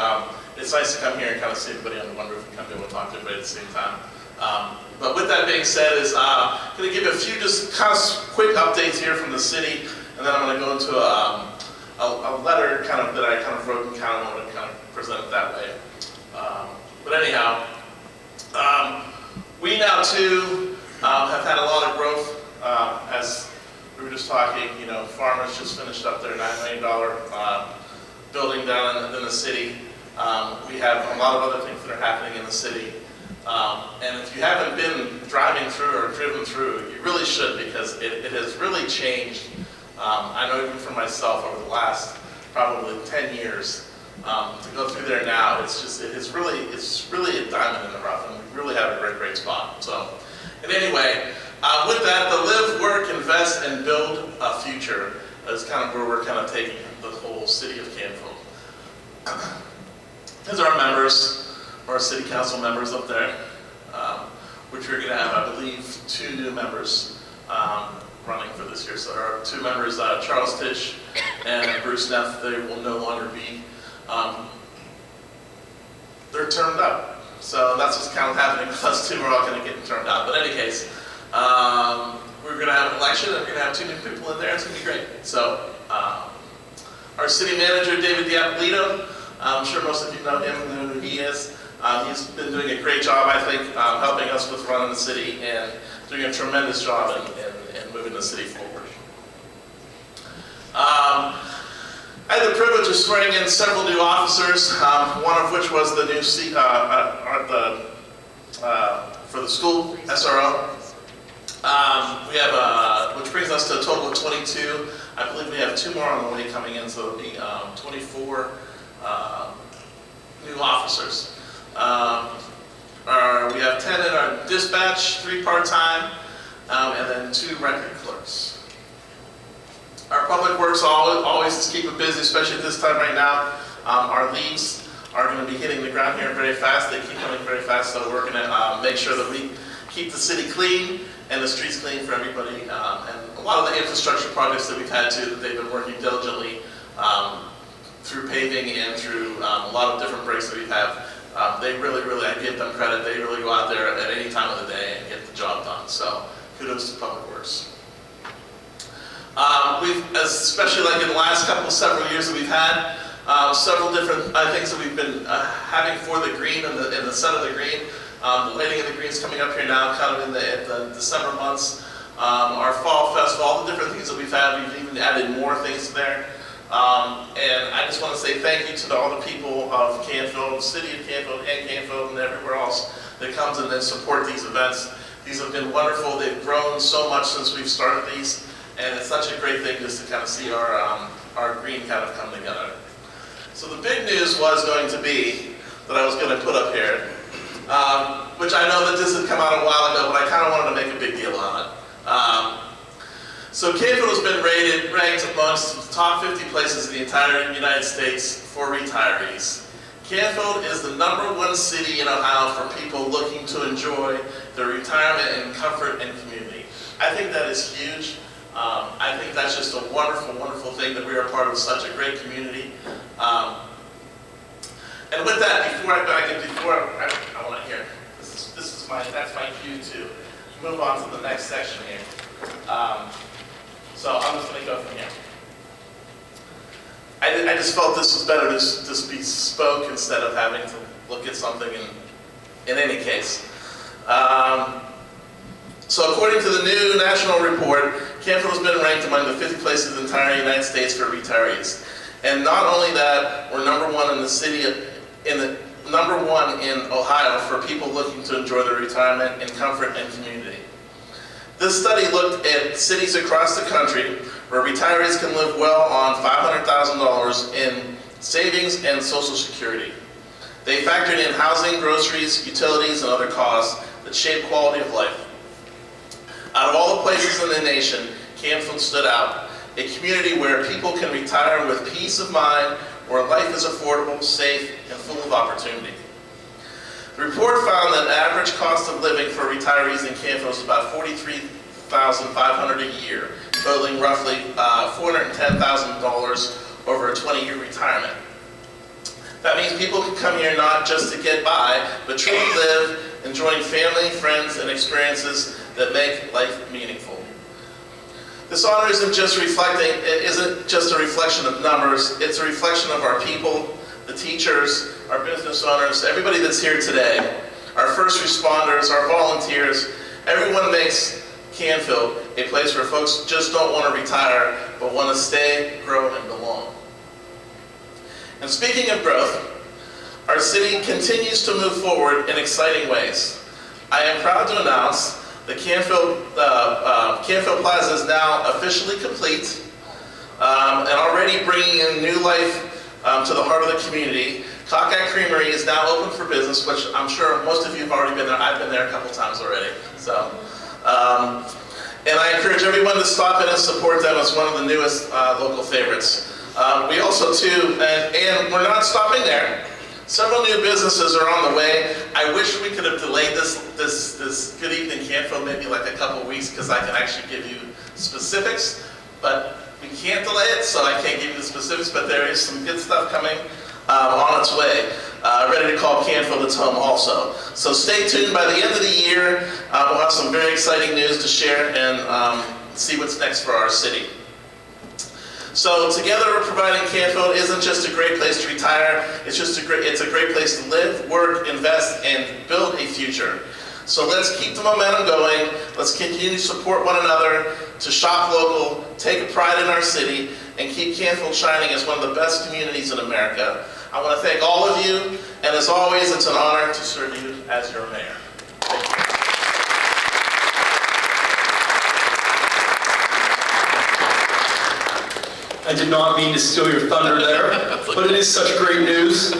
it's nice to come here and kind of see everybody under one roof and kind of be able to talk to everybody at the same time. But with that being said, I'm going to give a few just kind of quick updates here from the city, and then I'm going to go into a letter kind of that I kind of wrote and kind of want to kind of present it that way. But anyhow, we now too have had a lot of growth. As we were just talking, you know, Farmers just finished up their $9 million building down in the city. We have a lot of other things that are happening in the city. And if you haven't been driving through or driven through, you really should, because it has really changed. I know even for myself over the last probably 10 years, to go through there now, it's really a diamond in the rough, and we really have a great spot. So, and anyway, with that, the live, work, invest, and build a future is kind of where we're kind of taking the whole city of Canfield. These are our members, our city council members up there, which we're going to have, I believe, 2 new members running for this year. So our 2 members, Charles Tisch and Bruce Neff, they will no longer be, they're termed up. So that's what's kind of happening with us 2. We're all going to get termed out. But in any case, we're going to have an election, and we're going to have 2 new people in there. It's going to be great. So our city manager, David Diapolito, I'm sure most of you know him and know who he is. He's been doing a great job, I think, helping us with running the city and doing a tremendous job in moving the city forward. I had the privilege of swearing in several new officers, one of which was the new for the school, SRO. We have, which brings us to a total of 22. I believe we have 2 more on the way coming in, so it'll be 24 new officers. We have 10 in our dispatch, 3 part-time, and then 2 record clerks. Our public works always keep it busy, especially at this time right now. Our leads are going to be hitting the ground here very fast. They keep coming very fast, so we're going to make sure that we keep the city clean and the streets clean for everybody. And a lot of the infrastructure projects that we've had too, that they've been working diligently through paving and through a lot of different breaks that we have. They really, I give them credit. They really go out there at any time of the day and get the job done. So kudos to Public Works. Especially like in the last several years that we've had, several different things that we've been having for the green and the set of the green. The lighting of the green is coming up here now, kind of in the December months. Our fall festival, all the different things that we've had, we've even added more things there. And I just want to say thank you to all the people of Canfield, the city of Canfield, and Canfield, and everywhere else that comes and then support these events. These have been wonderful. They've grown so much since we've started these, and it's such a great thing just to kind of see our green kind of come together. So the big news was going to be that I was going to put up here, which I know that this had come out a while ago, but I kind of wanted to make a big deal on it. So Canfield has been ranked amongst the top 50 places in the entire United States for retirees. Canfield is the #1 city in Ohio for people looking to enjoy their retirement in comfort and community. I think that is huge. I think that's just a wonderful, wonderful thing that we are part of such a great community. And with that, I want to hear. That's my cue to move on to the next section here. So I'm just going to go from here. I just felt this was better to just be spoke instead of having to look at something in any case. So according to the new national report, Canfield has been ranked among the 50 places in the entire United States for retirees. And not only that, we're #1 in the city, #1 in Ohio for people looking to enjoy their retirement in comfort and community. This study looked at cities across the country where retirees can live well on $500,000 in savings and Social Security. They factored in housing, groceries, utilities, and other costs that shape quality of life. Out of all the places in the nation, Canfield stood out, a community where people can retire with peace of mind, where life is affordable, safe, and full of opportunity. The report found that average cost of living for retirees in Canfield is about $43,500 a year, totaling roughly $410,000 over a 20-year retirement. That means people can come here not just to get by, but truly live, enjoying family, friends, and experiences that make life meaningful. This honor isn't just a reflection of numbers, it's a reflection of our people, the teachers, our business owners, everybody that's here today, our first responders, our volunteers. Everyone makes Canfield a place where folks just don't want to retire, but want to stay, grow, and belong. And speaking of growth, our city continues to move forward in exciting ways. I am proud to announce that Canfield Plaza is now officially complete and already bringing in new life to the heart of the community. Cockeye Creamery is now open for business, which I'm sure most of you have already been there. I've been there a couple times already. So, and I encourage everyone to stop in and support them as one of the newest local favorites. We also too, and we're not stopping there. Several new businesses are on the way. I wish we could have delayed this Good Evening Canfield maybe like a couple weeks, because I can actually give you specifics, but we can't delay it, so I can't give you the specifics, but there is some good stuff coming on its way, ready to call Canfield its home also. So stay tuned. By the end of the year, we'll have some very exciting news to share and see what's next for our city. So together we're providing Canfield isn't just a great place to retire, it's a great place to live, work, invest, and build a future. So let's keep the momentum going, let's continue to support one another, to shop local, take a pride in our city, and keep Canfield shining as one of the best communities in America. I want to thank all of you, and as always, it's an honor to serve you as your mayor. Thank you. I did not mean to steal your thunder there, but it is such great news.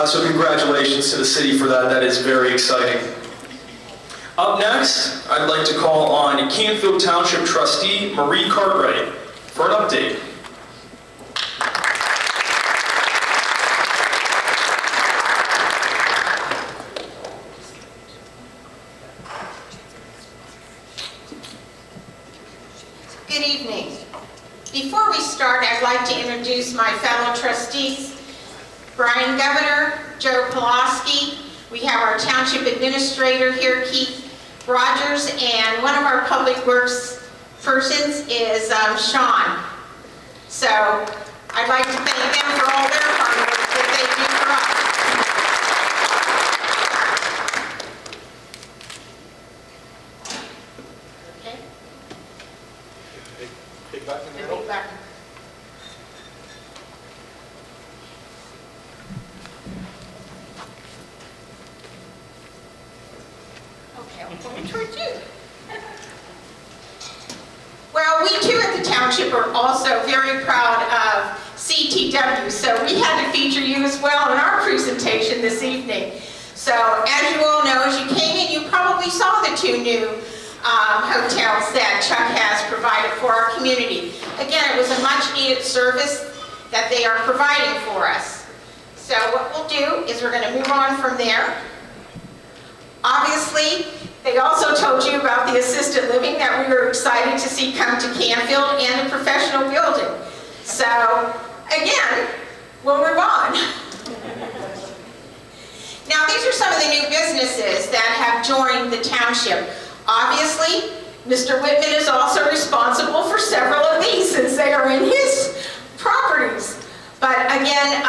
So congratulations to the city for that. That is very exciting. Up next, I'd like to call on Canfield Township Trustee Marie Cartwright for an update. Good evening. Before we start, I'd like to introduce my fellow trustees, Brian Governor, Joe Pulaski. We have our township administrator here, Keith Rogers, and one of our public works persons is Sean. So I'd like to thank them for all their hard work that they do for us. Okay. Big button in the The middle. big button. Okay, I'm going towards you. Well, we too at the township are also very proud of CTW, so we had to feature you as well in our presentation this evening. So as you all know, as you came in, you probably saw the two new hotels that Chuck has provided for our community. Again, it was a much needed service that they are providing for us. So what we'll do is we're going to move on from there. Obviously, they also told you about the assisted living that we were excited to see come to Canfield and a professional building. So again, we'll move on. Now these are some of the new businesses that have joined the township. Obviously, Mr. Whitman is also responsible for several of these since they are in his properties. But again,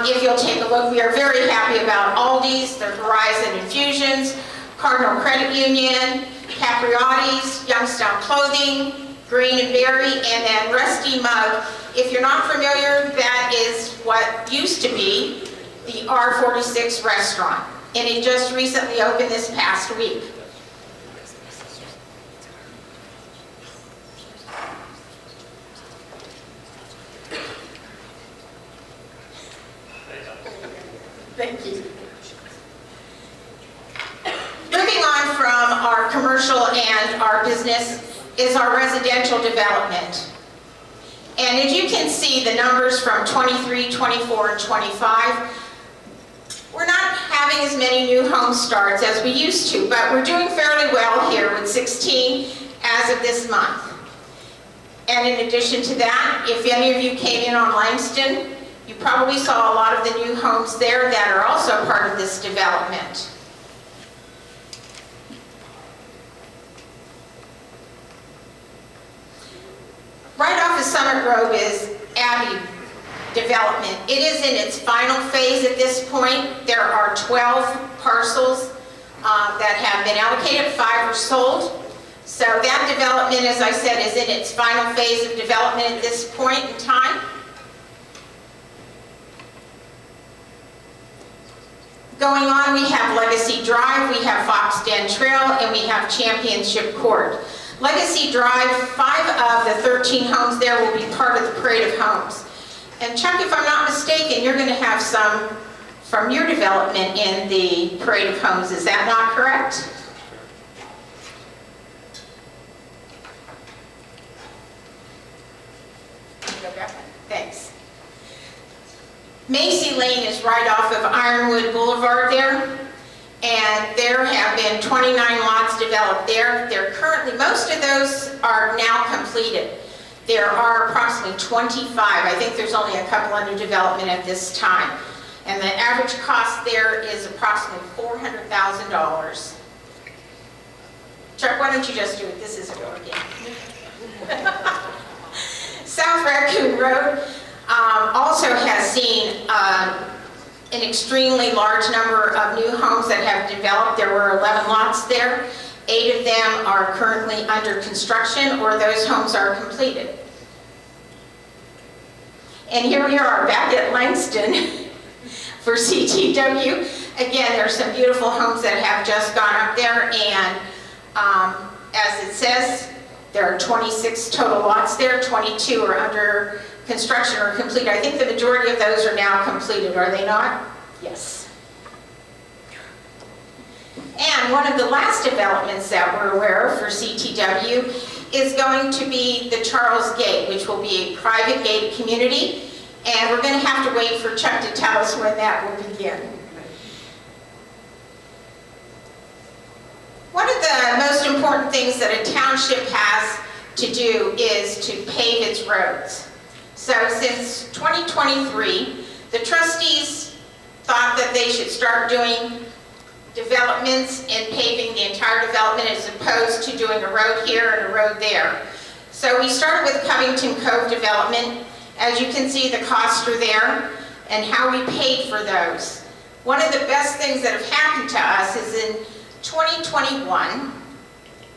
if you'll take a look, we are very happy about Aldi's, their Verizon Infusions, Cardinal Credit Union, Capriotti's, Youngstown Clothing, Green and Berry, and then Rusty Mug. If you're not familiar, that is what used to be the R46 restaurant. And it just recently opened this past week. Thank you. Moving on from our commercial and our business is our residential development. And as you can see, the numbers from 23, 24, and 25, We're not having as many new home starts as we used to, but we're doing fairly well here with 16 as of this month. And in addition to that, if any of you came in on Langston, you probably saw a lot of the new homes there that are also part of this development. Right off of Summit Grove is Abbey development. It is in its final phase at this point. There are 12 parcels that have been allocated, 5 are sold. So that development, as I said, is in its final phase of development at this point in time. Going on, we have Legacy Drive, we have Fox Den Trail, and we have Championship Court. Legacy Drive, 5 of the 13 homes there will be part of the Parade of Homes. And Chuck, if I'm not mistaken, you're going to have some from your development in the Parade of Homes. Is that not correct? Thanks. Macy Lane is right off of Ironwood Boulevard there. And there have been 29 lots developed there. They're currently, most of those are now completed. There are approximately 25. I think there's only a couple under development at this time. And the average cost there is approximately $400,000. Chuck, why don't you just do it? This isn't working. South Raccoon Road also has seen an extremely large number of new homes that have developed. There were 11 lots there. 8 of them are currently under construction, or those homes are completed. And here we are back at Langston for CTW. Again, there are some beautiful homes that have just gone up there, and as it says, there are 26 total lots there. 22 are under construction or complete. I think the majority of those are now completed, are they not? Yes. And one of the last developments that we're aware of for CTW is going to be the Charles Gate, which will be a private gated community. And we're going to have to wait for Chuck to tell us when that will begin. One of the most important things that a township has to do is to pave its roads. So since 2023, the trustees thought that they should start doing developments and paving the entire development as opposed to doing a road here and a road there. So we started with Covington Cove development. As you can see, the costs are there and how we paid for those. One of the best things that have happened to us is in 2021,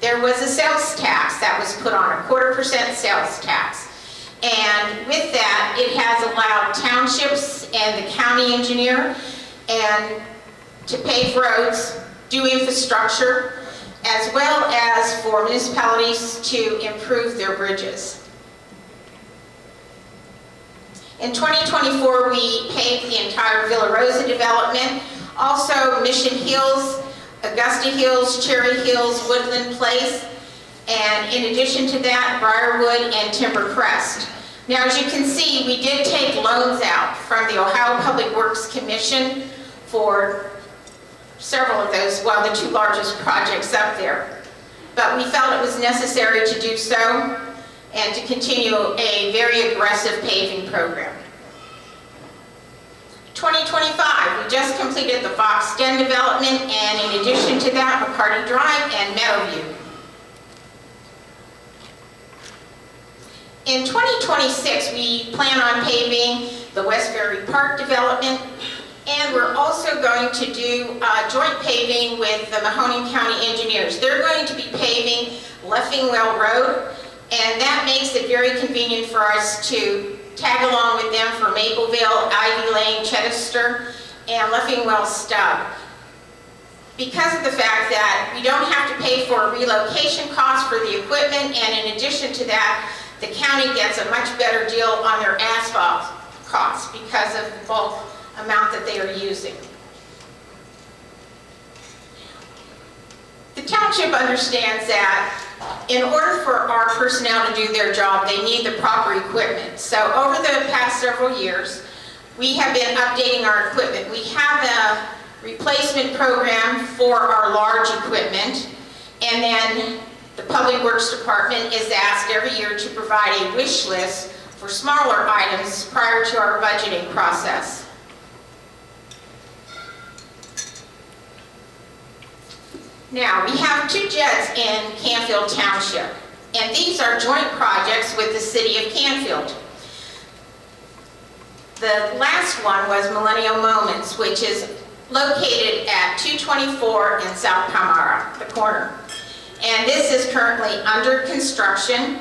there was a sales tax that was put on, a 1/4% sales tax. And with that, it has allowed townships and the county engineer and to pave roads, do infrastructure, as well as for municipalities to improve their bridges. In 2024, we paved the entire Villa Rosa development, also Mission Hills, Augusta Hills, Cherry Hills, Woodland Place, and in addition to that, Briarwood and Timber Crest. Now, as you can see, we did take loans out from the Ohio Public Works Commission for several of those, well, the 2 largest projects up there. But we felt it was necessary to do so and to continue a very aggressive paving program. 2025, we just completed the Fox Den development, and in addition to that, McCarty Drive and Meadowview. In 2026, we plan on paving the Westbury Park development, and we're also going to do joint paving with the Mahoning County engineers. They're going to be paving Leffingwell Road, and that makes it very convenient for us to tag along with them for Mapleville, Ivy Lane, Chedester, and Leffingwell Stub. Because of the fact that we don't have to pay for a relocation cost for the equipment, and in addition to that, the county gets a much better deal on their asphalt costs because of the bulk amount that they are using. The township understands that in order for our personnel to do their job, they need the proper equipment. So over the past several years, we have been updating our equipment. We have a replacement program for our large equipment, and then the Public Works Department is asked every year to provide a wish list for smaller items prior to our budgeting process. Now, we have 2 jets in Canfield Township, and these are joint projects with the City of Canfield. The last one was Millennial Moments, which is located at 224 in South Palmyra, the corner. And this is currently under construction.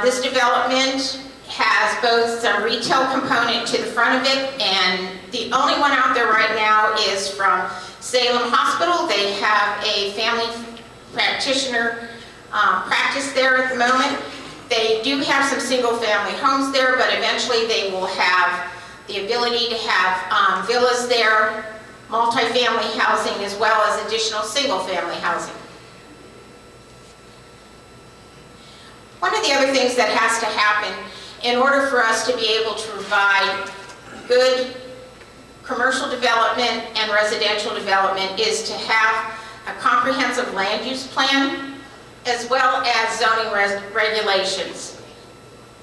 This development has both some retail component to the front of it, and the only one out there right now is from Salem Hospital. They have a family practitioner practice there at the moment. They do have some single-family homes there, but eventually they will have the ability to have villas there, multifamily housing, as well as additional single-family housing. One of the other things that has to happen in order for us to be able to provide good commercial development and residential development is to have a comprehensive land use plan as well as zoning regulations.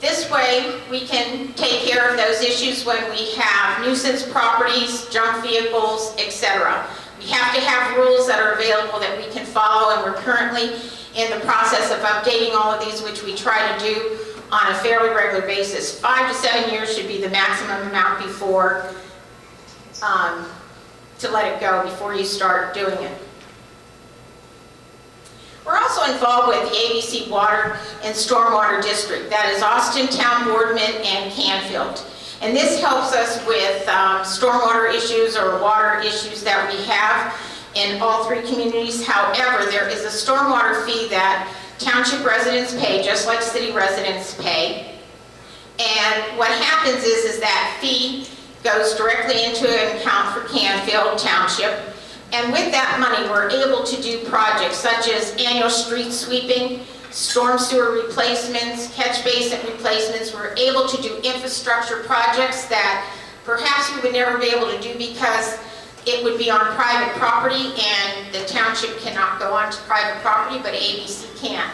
This way we can take care of those issues when we have nuisance properties, junk vehicles, etc. We have to have rules that are available that we can follow, and we're currently in the process of updating all of these, which we try to do on a fairly regular basis. 5 to 7 years should be the maximum amount before to let it go before you start doing it. We're also involved with the ABC Water and Stormwater District. That is Austin, Town, Boardman, and Canfield. And this helps us with stormwater issues or water issues that we have in all 3 communities. However, there is a stormwater fee that township residents pay, just like city residents pay. And what happens is that fee goes directly into an account for Canfield Township. And with that money, we're able to do projects such as annual street sweeping, storm sewer replacements, catch basin replacements. We're able to do infrastructure projects that perhaps we would never be able to do because it would be on private property, and the township cannot go onto private property, but ABC can.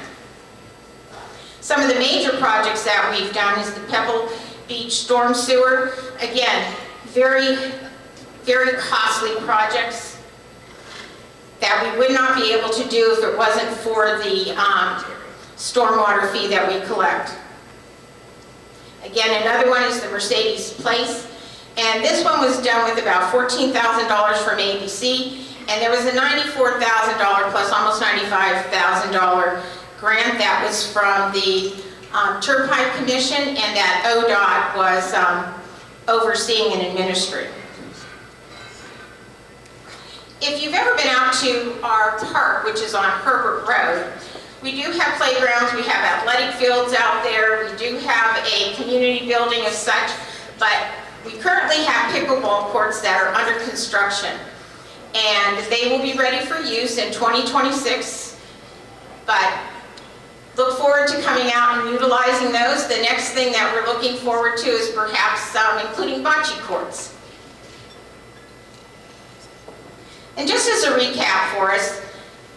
Some of the major projects that we've done is the Pebble Beach storm sewer. Again, very, very costly projects that we would not be able to do if it wasn't for the stormwater fee that we collect. Again, another one is the Mercedes Place. And this one was done with about $14,000 from ABC, and there was a $94,000 plus almost $95,000 grant that was from the Turnpike Commission, and that ODOT was overseeing and administering. If you've ever been out to our park, which is on Herbert Road, we do have playgrounds, we have athletic fields out there, we do have a community building as such, but we currently have pickleball courts that are under construction, and they will be ready for use in 2026, but look forward to coming out and utilizing those. The next thing that we're looking forward to is perhaps including bocce courts. And just as a recap for us,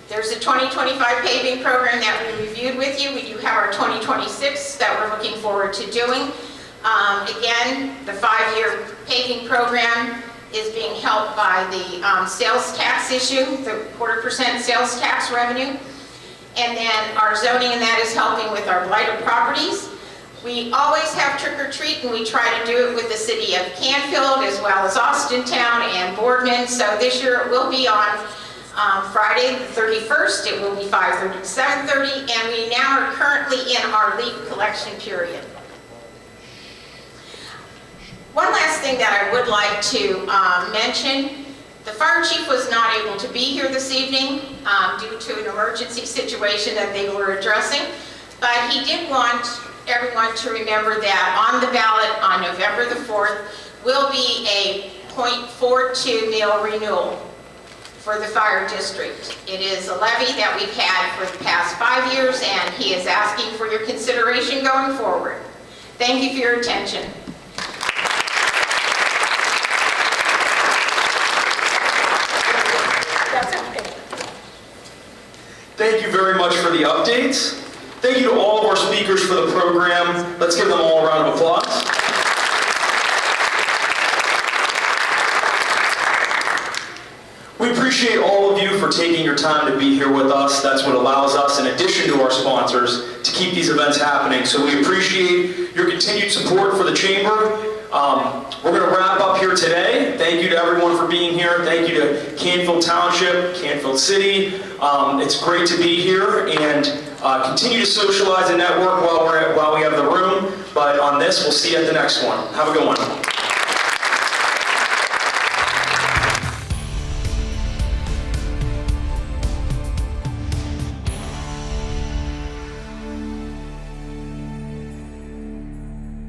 there's a 2025 paving program that we reviewed with you. We do have our 2026 that we're looking forward to doing. Again, the 5-year paving program is being helped by the sales tax issue, the 1/4% sales tax revenue. And then our zoning, and that is helping with our blighted properties. We always have trick or treat, and we try to do it with the city of Canfield as well as Austintown and Boardman. So this year it will be on Friday the 31st. It will be 5:30 to 7:30, and we now are currently in our leaf collection period. One last thing that I would like to mention, the fire chief was not able to be here this evening due to an emergency situation that they were addressing, but he did want everyone to remember that on the ballot on November the 4th will be a .42 mil renewal for the fire district. It is a levy that we've had for the past 5 years, and he is asking for your consideration going forward. Thank you for your attention. very much for the updates. Thank you to all of our speakers for the program. Let's give them all a round of applause. We appreciate all of you for taking your time to be here with us. That's what allows us, in addition to our sponsors, to keep these events happening. So we appreciate your continued support for the Chamber. We're going to wrap up here today. Thank you to everyone for being here. Thank you to Canfield Township, Canfield City. It's great to be here, and continue to socialize and network while we have the room. But on this, we'll see you at the next one. Have a good one.